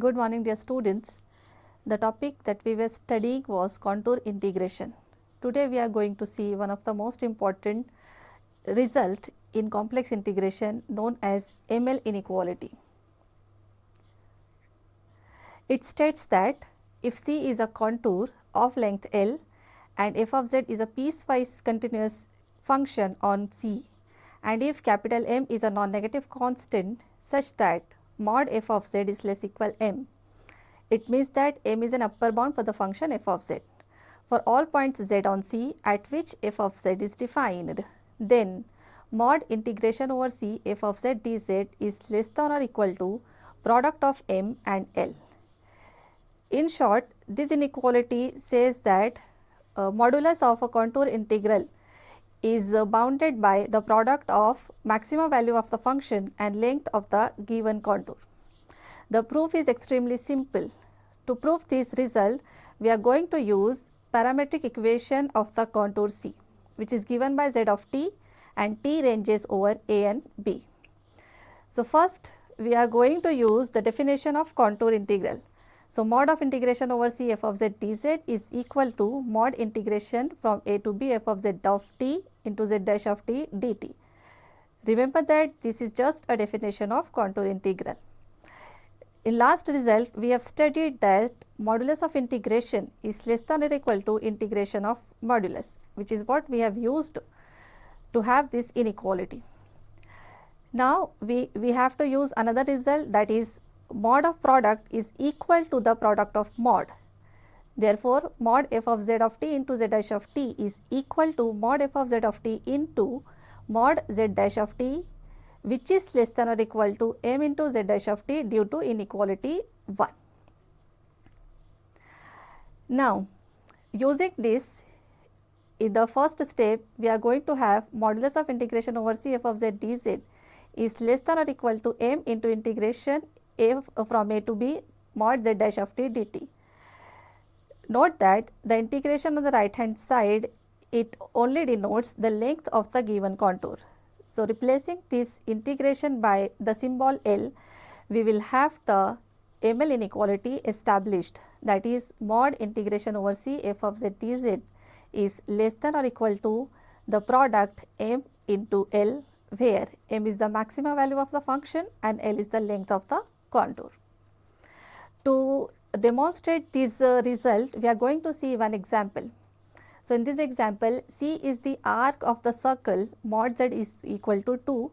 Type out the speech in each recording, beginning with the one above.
Good morning, dear students. The topic that we were studying was contour integration. Today we are going to see one of the most important result in complex integration known as ML inequality. It states that if C is a contour of length L and f of z is a piecewise continuous function on C, and if capital M is a non-negative constant such that mod f of z is less equal m, it means that m is an upper bound for the function f of z for all points z on C at which f of z is defined. Then mod integration over C f of z dz is less than or equal to product of m and L. In short, this inequality says that modulus of a contour integral is bounded by the product of maximum value of the function and length of the given contour. The proof is extremely simple. To prove this result, we are going to use parametric equation of the contour C, which is given by z of t and t ranges over a and b. So, first we are going to use the definition of contour integral. So, mod of integration over C f of z dz is equal to mod integration from a to b f of z of t into z dash of t dt. Remember that this is just a definition of contour integral. In last result, we have studied that modulus of integration is less than or equal to integration of modulus, which is what we have used to have this inequality. Now, we have to use another result, that is mod of product is equal to the product of mod. Therefore, mod f of z of t into z dash of t is equal to mod f of z of t into mod z dash of t, which is less than or equal to m into z dash of t due to inequality 1. Now, using this, in the first step we are going to have modulus of integration over C f of z dz is less than or equal to m into integration f from a to b mod z dash of t dt. Note that the integration on the right hand side, it only denotes the length of the given contour. So, replacing this integration by the symbol L, we will have the ML inequality established, that is mod integration over C f of z dz is less than or equal to the product m into L, where m is the maximum value of the function and L is the length of the contour. To demonstrate this result, we are going to see one example. So, in this example, C is the arc of the circle mod z is equal to 2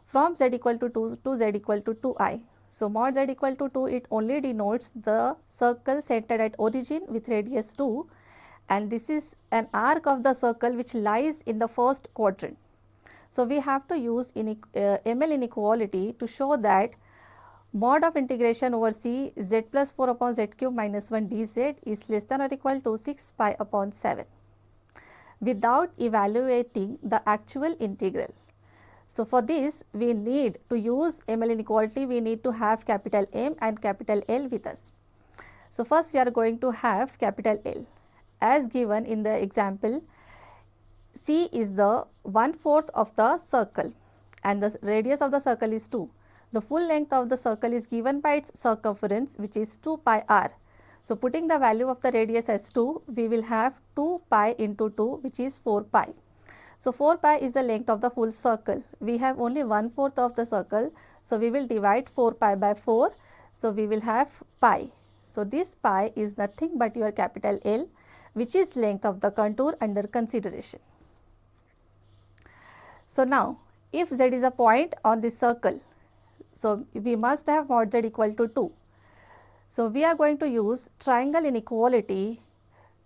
from z equal to 2 to z equal to 2i. So, mod z equal to 2, it only denotes the circle centered at origin with radius 2, and this is an arc of the circle which lies in the first quadrant. So, we have to use ML inequality to show that mod of integration over C z plus 4 upon z cube minus 1 dz is less than or equal to 6 pi upon 7 without evaluating the actual integral. So, for this we need to use ML inequality, we need to have capital M and capital L with us. So, first we are going to have capital L as given in the example. C is the 1/4 of the circle and the radius of the circle is 2. The full length of the circle is given by its circumference, which is 2 pi r. So, putting the value of the radius as 2, we will have 2 pi into 2, which is 4 pi. So, 4 pi is the length of the full circle. We have only 1/4 of the circle. So, we will divide 4 pi by 4. So, we will have pi. So, this pi is nothing but your capital L, which is length of the contour under consideration. So, now if z is a point on this circle, so we must have mod z equal to 2. So, we are going to use triangle inequality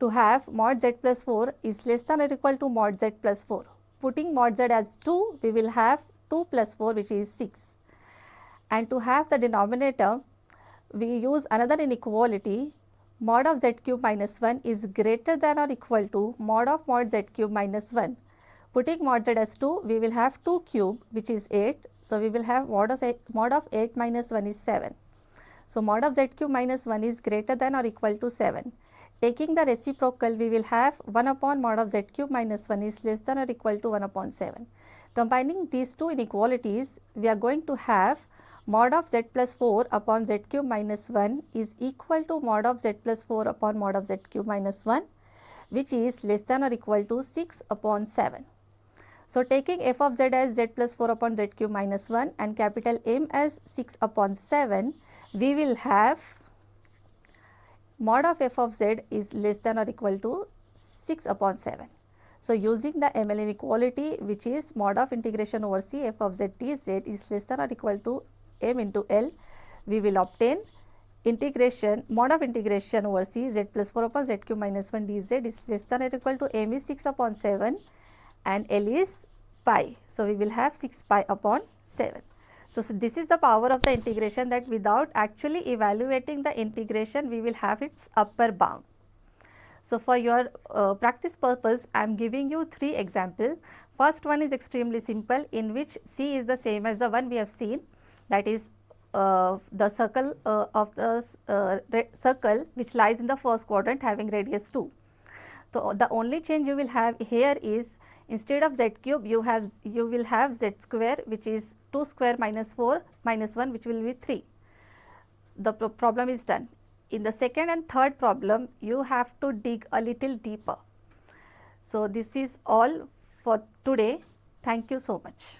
to have mod z plus 4 is less than or equal to mod z plus 4. Putting mod z as 2, we will have 2 plus 4, which is 6. And to have the denominator, we use another inequality, mod of z cube minus 1 is greater than or equal to mod of mod z cube minus 1. Putting mod z as 2, we will have 2 cube, which is 8. So, we will have mod of 8 minus 1 is 7. So, mod of z cube minus 1 is greater than or equal to 7. Taking the reciprocal, we will have 1 upon mod of z cube minus 1 is less than or equal to 1 upon 7. Combining these two inequalities, we are going to have mod of z plus 4 upon z cube minus 1 is equal to mod of z plus 4 upon mod of z cube minus 1, which is less than or equal to 6 upon 7. So, taking f of z as z plus 4 upon z cube minus 1 and capital M as 6 upon 7, we will have mod of f of z is less than or equal to 6 upon 7. So, using the ML inequality, which is mod of integration over C f of z dz is less than or equal to m into L, we will obtain integration mod of integration over C z plus 4 upon z cube minus 1 dz is less than or equal to m is 6 upon 7 and L is pi. So, we will have 6 pi upon 7. So, this is the power of the integration, that without actually evaluating the integration, we will have its upper bound. So, for your practice purpose, I am giving you 3 examples. First one is extremely simple, in which C is the same as the one we have seen, that is the circle of the circle which lies in the first quadrant having radius 2. So, the only change you will have here is, instead of z cube you will have z square, which is 2 square minus 4 minus 1, which will be 3. The problem is done. In the second and third problem, you have to dig a little deeper. So, this is all for today. Thank you so much.